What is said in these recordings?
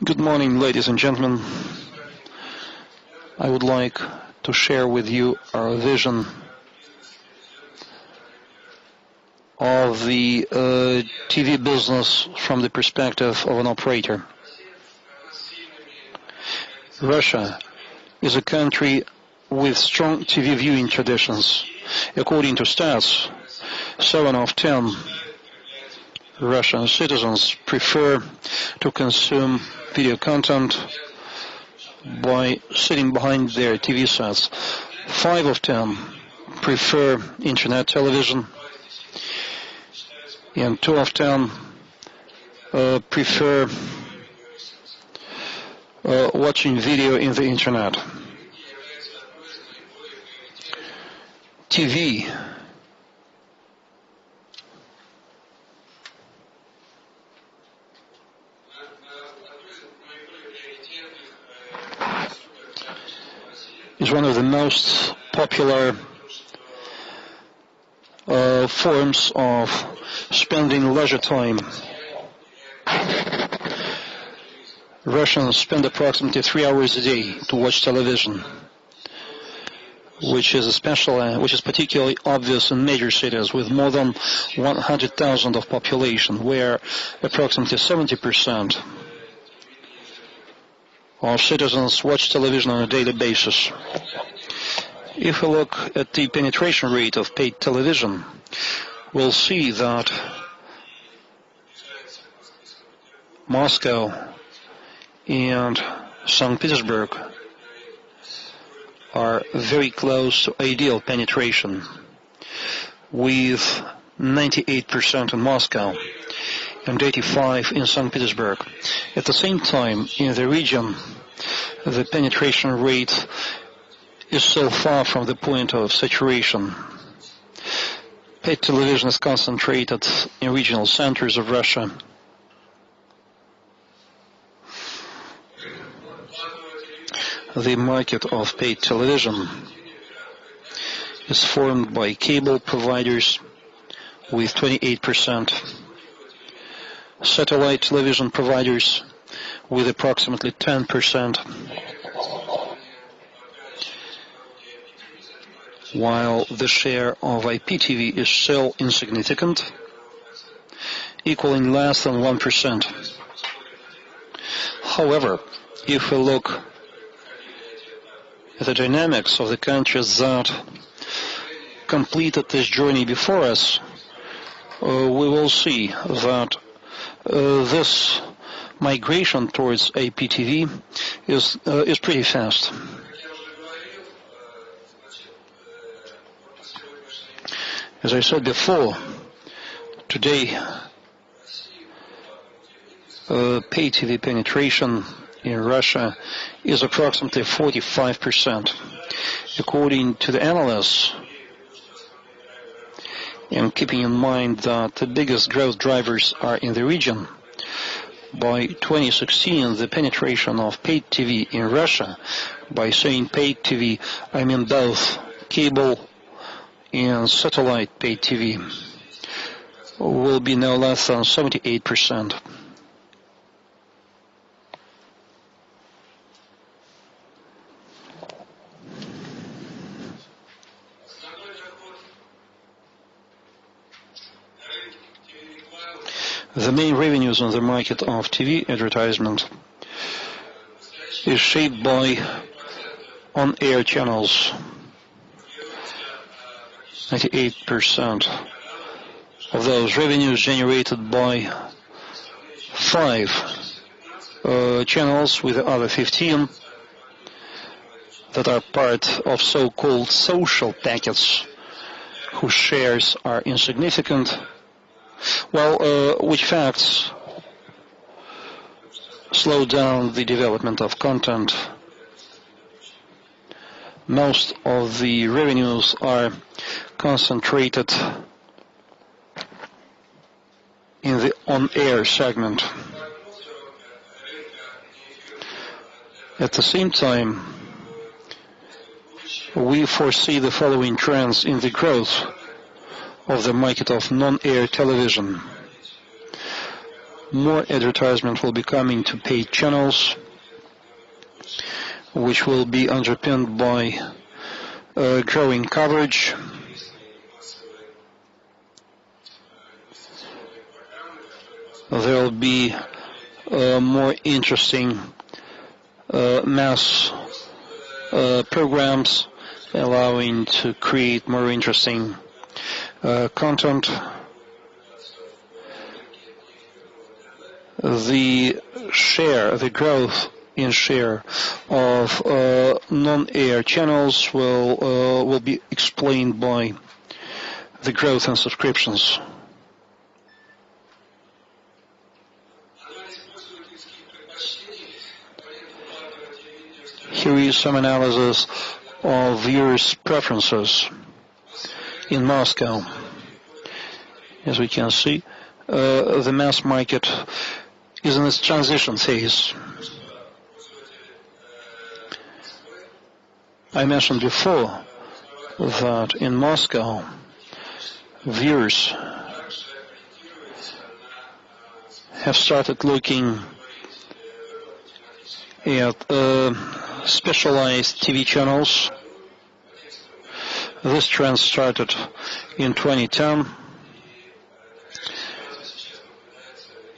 Good morning, ladies and gentlemen. I would like to share with you our vision of the TV business from the perspective of an operator. Russia is a country with strong TV viewing traditions. According to stats, 7 of 10 Russian citizens prefer to consume video content by sitting behind their TV sets. 5 of 10 prefer internet television, and 2 of 10 prefer watching video in the internet. TV is one of the most popular forms of spending leisure time. Russians spend approximately 3 hours a day to watch television, which is particularly obvious in major cities with more than 100,000 of population, where approximately 70% of citizens watch television on a daily basis. If we look at the penetration rate of paid television, we'll see that Moscow and St. Petersburg are very close to ideal penetration, with 98% in Moscow and 85% in St. Petersburg. At the same time, in the region, the penetration rate is so far from the point of saturation. Paid television is concentrated in regional centers of Russia. The market of paid television is formed by cable providers with 28%, satellite television providers with approximately 10%, while the share of IPTV is still insignificant, equaling less than 1%. However, if we look at the dynamics of the countries that completed this journey before us, we will see that this migration towards IPTV is pretty fast. As I said before, today pay TV penetration in Russia is approximately 45%. According to the analysts, and keeping in mind that the biggest growth drivers are in the region, by 2016 the penetration of paid TV in Russia, by saying paid TV I mean both cable and satellite paid TV, will be no less than 78%. The main revenues on the market of TV advertisement is shaped by on-air channels. 98% of those revenues generated by 5 channels, with the other 15 that are part of so-called social packets, whose shares are insignificant. Well, which facts slow down the development of content. Most of the revenues are concentrated in the on-air segment. At the same time, we foresee the following trends in the growth of the market of non-air television. more advertisement will be coming to paid channels, which will be underpinned by growing coverage. There will be more interesting mass programs allowing to create more interesting content. The growth in share of non-air channels will be explained by the growth in subscriptions. Here is some analysis of viewers' preferences in Moscow. As we can see, the mass market is in its transition phase. I mentioned before that in Moscow, viewers have started looking at specialized TV channels. This trend started in 2010.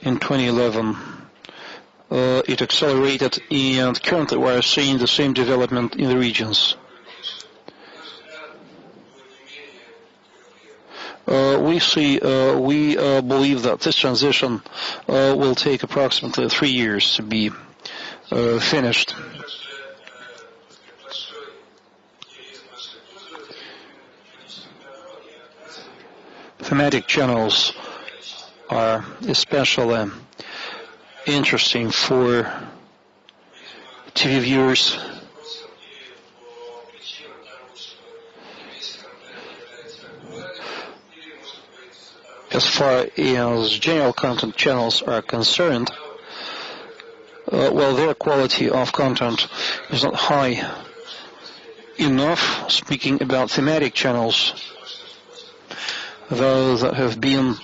In 2011, it accelerated, and currently we are seeing the same development in the regions. We believe that this transition will take approximately 3 years to be finished. Thematic channels are especially interesting for TV viewers. As far as general content channels are concerned, their quality of content is not high enough. Speaking about thematic channels, those that have been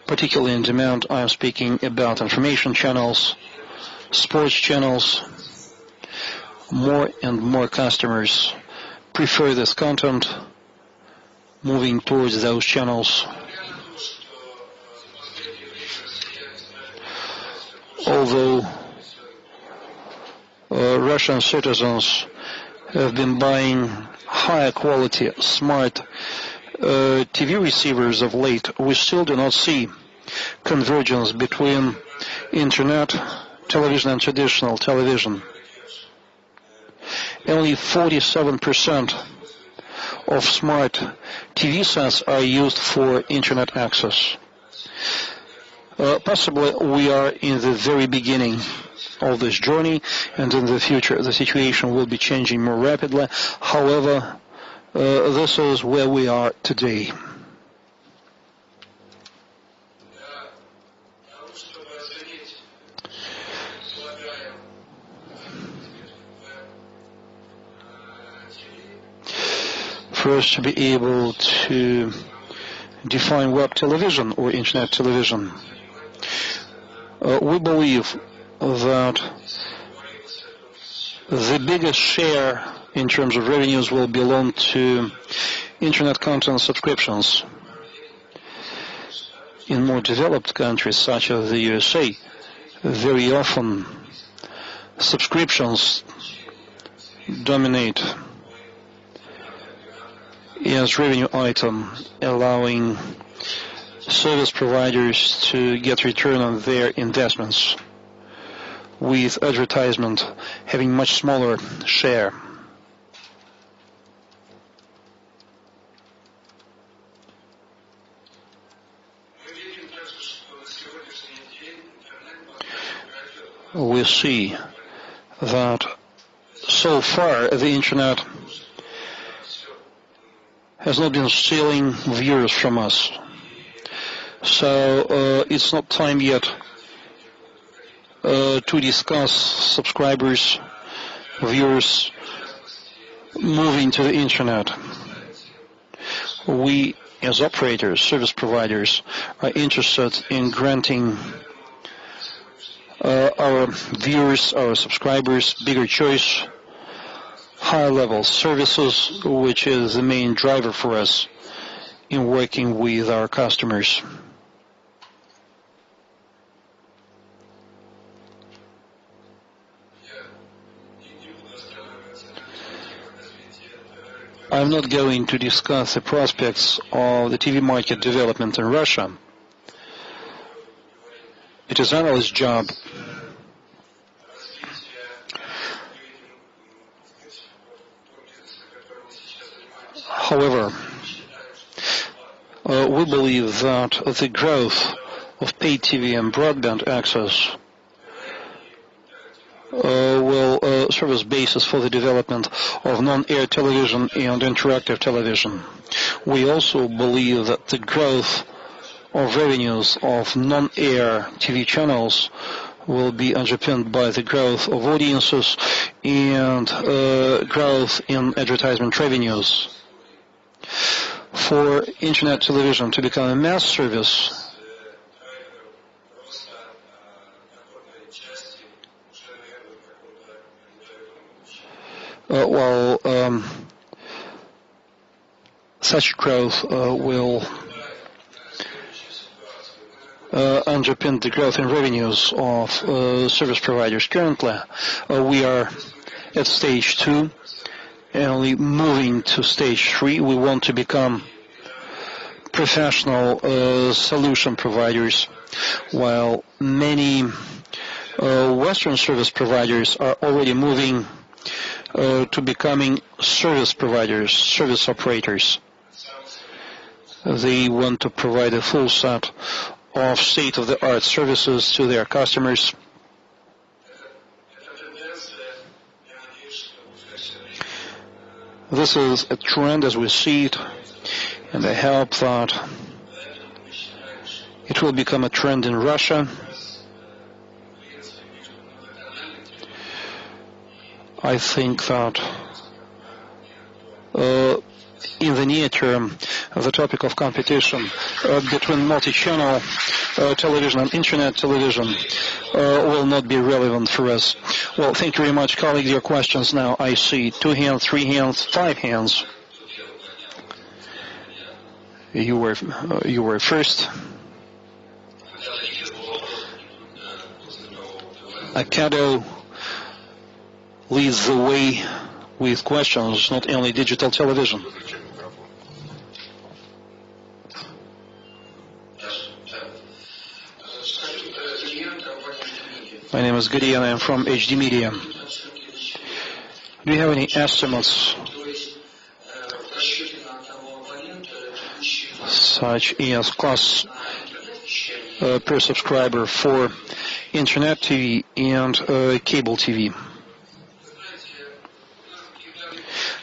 particularly in demand, I am speaking about information channels, sports channels. More and more customers prefer this content, moving towards those channels. Although Russian citizens have been buying higher quality smart TV receivers of late, we still do not see convergence between internet television and traditional television. Only 47% of smart TV sets are used for internet access. Possibly we are in the very beginning of this journey, and in the future the situation will be changing more rapidly. However, this is where we are today. For us to be able to define web television or internet television, we believe that the biggest share in terms of revenues will belong to internet content subscriptions. In more developed countries such as the USA, very often subscriptions dominate as revenue item, allowing service providers to get return on their investments, with advertisement having much smaller share. We see that so far the internet has not been stealing viewers from us. So it's not time yet to discuss subscribers, viewers moving to the internet. We as operators, service providers, are interested in granting our viewers, our subscribers, bigger choice, higher level services, which is the main driver for us in working with our customers. I'm not going to discuss the prospects of the TV market development in Russia. It is analyst's job. However, we believe that the growth of paid TV and broadband access will serve as basis for the development of non-air television and interactive television. We also believe that the growth of revenues of non-air TV channels will be underpinned by the growth of audiences and growth in advertisement revenues. For internet television to become a mass service, such growth will underpin the growth in revenues of service providers. Currently, we are at stage 2, and only moving to stage 3. We want to become professional solution providers, while many Western service providers are already moving to becoming service providers, service operators. They want to provide a full set of state-of-the-art services to their customers. This is a trend as we see it, and I hope that it will become a trend in Russia. I think that in the near term, the topic of competition between multi-channel television and internet television will not be relevant for us. Well, thank you very much, colleagues. Your questions now. I see 2 hands, 3 hands, 5 hands. You were first. Akado leads the way with questions, not only digital television. My name is Gadi and I am from HD Media. Do you have any estimates such as costs per subscriber for internet TV and cable TV?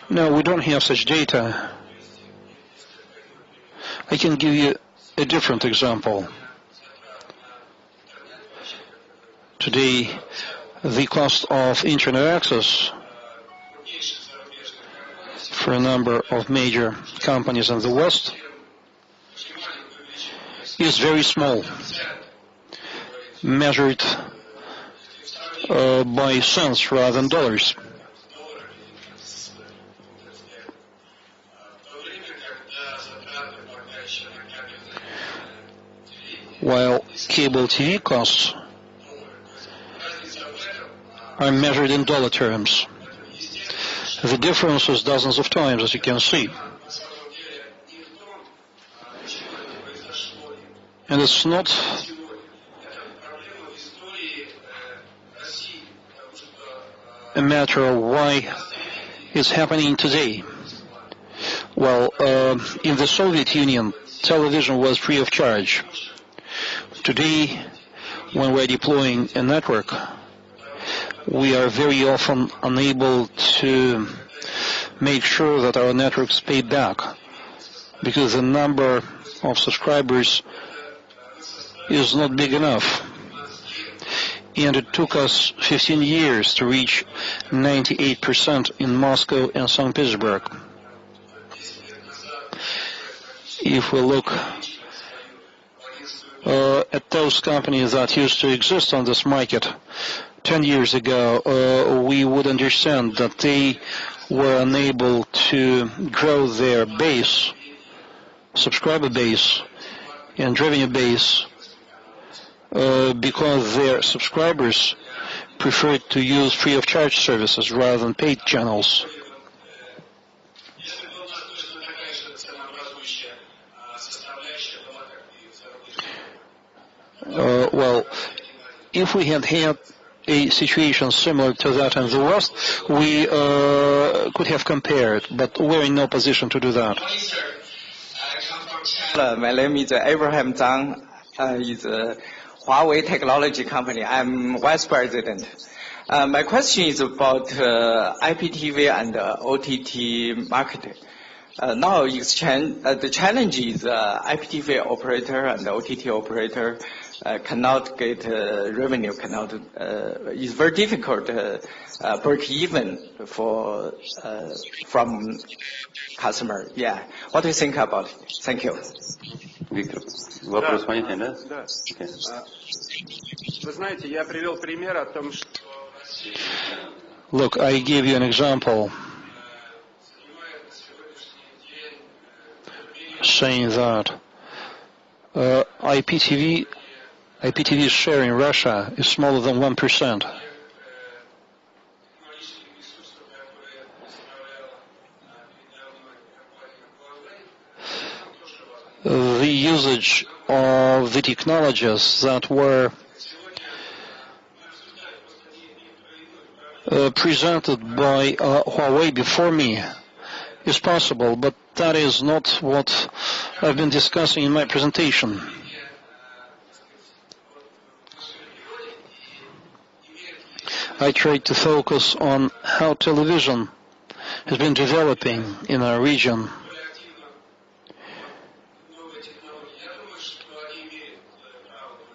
No, we don't have such data. I can give you a different example. Today, the cost of internet access for a number of major companies in the West is very small, measured by cents rather than dollars. While cable TV costs are measured in dollar terms. The difference is dozens of times, as you can see. And it's not a matter of why it's happening today. Well, in the Soviet Union, television was free of charge. Today, when we're deploying a network, we are very often unable to make sure that our networks pay back because the number of subscribers is not big enough. And it took us 15 years to reach 98% in Moscow and St. Petersburg. if we look at those companies that used to exist on this market 10 years ago, we would understand that they were unable to grow their base, subscriber base, and revenue base because their subscribers preferred to use free of charge services rather than paid channels. Well, if we had had a situation similar to that in the West, we could have compared, but we're in no position to do that. My name is Abraham Zhang. Is a Huawei Technology Company. I'm Vice President. My question is about IPTV and OTT market. Now, the challenge is IPTV operator and OTT operator cannot get revenue, it's very difficult break even from customer. Yeah. What do you think about it? Thank you. Виктор, вопрос понятен, да? Да. Okay. Вы знаете, я привел пример о том, что... Look, I give you an example saying that IPTV's share in Russia is smaller than 1%. The usage of the technologies that were presented by Huawei before me is possible, but that is not what I've been discussing in my presentation. I tried to focus on how television has been developing in our region.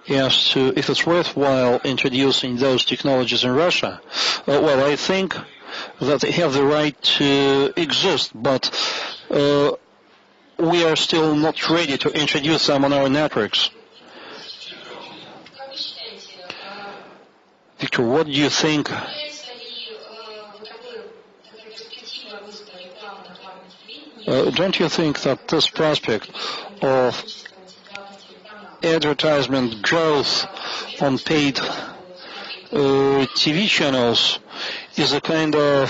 As to if it's worthwhile introducing those technologies in Russia, well, I think that they have the right to exist, but we are still not ready to introduce them on our networks. Victor, what do you think? Don't you think that this prospect of advertisement growth on paid TV channels is a kind of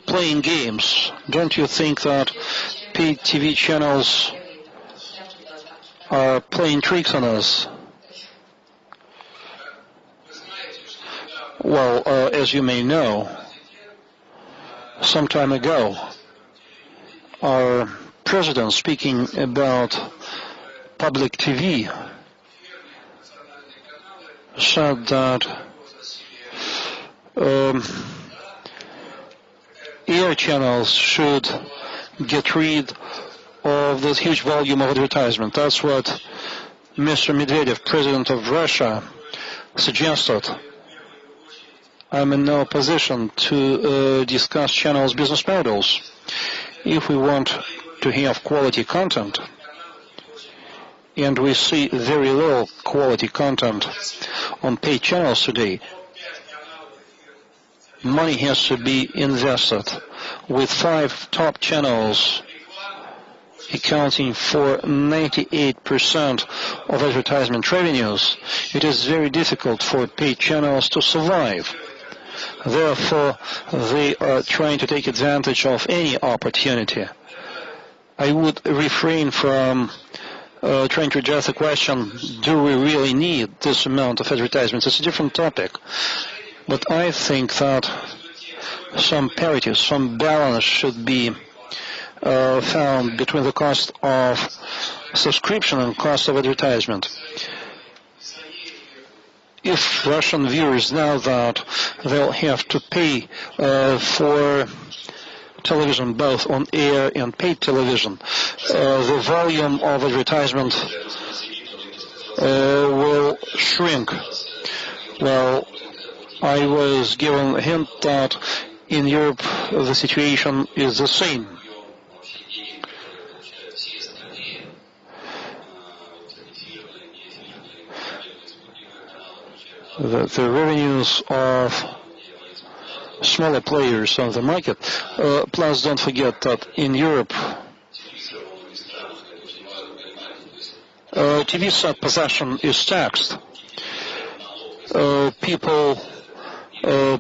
playing games? Don't you think that paid TV channels are playing tricks on us? Well, as you may know, some time ago, our president, speaking about public TV, said that air channels should get rid of this huge volume of advertisement. That's what Mr. Medvedev, president of Russia, suggested. I'm in no position to discuss channels' business models. If we want to have quality content, and we see very low quality content on paid channels today, money has to be invested. With 5 top channels accounting for 98% of advertisement revenues, it is very difficult for paid channels to survive. Therefore, they are trying to take advantage of any opportunity. I would refrain from trying to address the question, do we really need this amount of advertisements? It's a different topic. But I think that some parity, some balance should be found between the cost of subscription and cost of advertisement. If Russian viewers know that they'll have to pay for television, both on air and paid television, the volume of advertisement will shrink. Well, I was given a hint that in Europe the situation is the same. that the revenues of smaller players on the market, plus don't forget that in Europe, TV set possession is taxed. People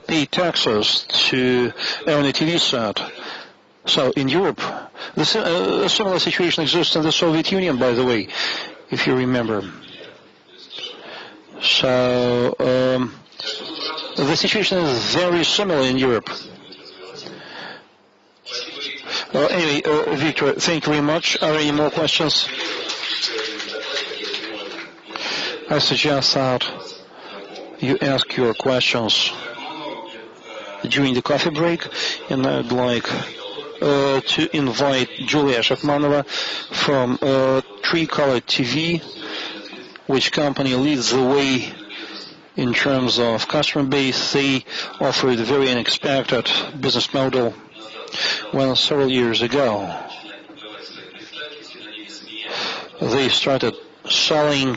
pay taxes to own a TV set. So in Europe, a similar situation exists in the Soviet Union, by the way, if you remember. So the situation is very similar in Europe. Anyway, Victor, thank you very much. Are there any more questions? I suggest that you ask your questions during the coffee break, and I'd like to invite Julia Shakmanova from Tricolor TV, which company leads the way in terms of customer base. They offered a very unexpected business model when several years ago they started selling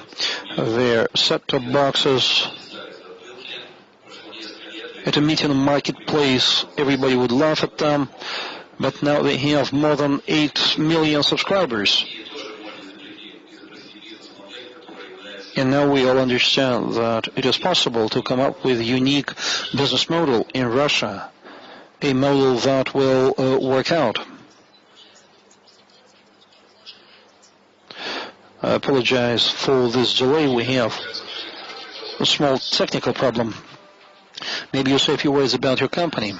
their set-top boxes at a meeting marketplace. Everybody would laugh at them, but now they have more than 8 million subscribers. And now we all understand that it is possible to come up with a unique business model in Russia, a model that will work out. I apologize for this delay. We have a small technical problem. Maybe you say a few words about your company.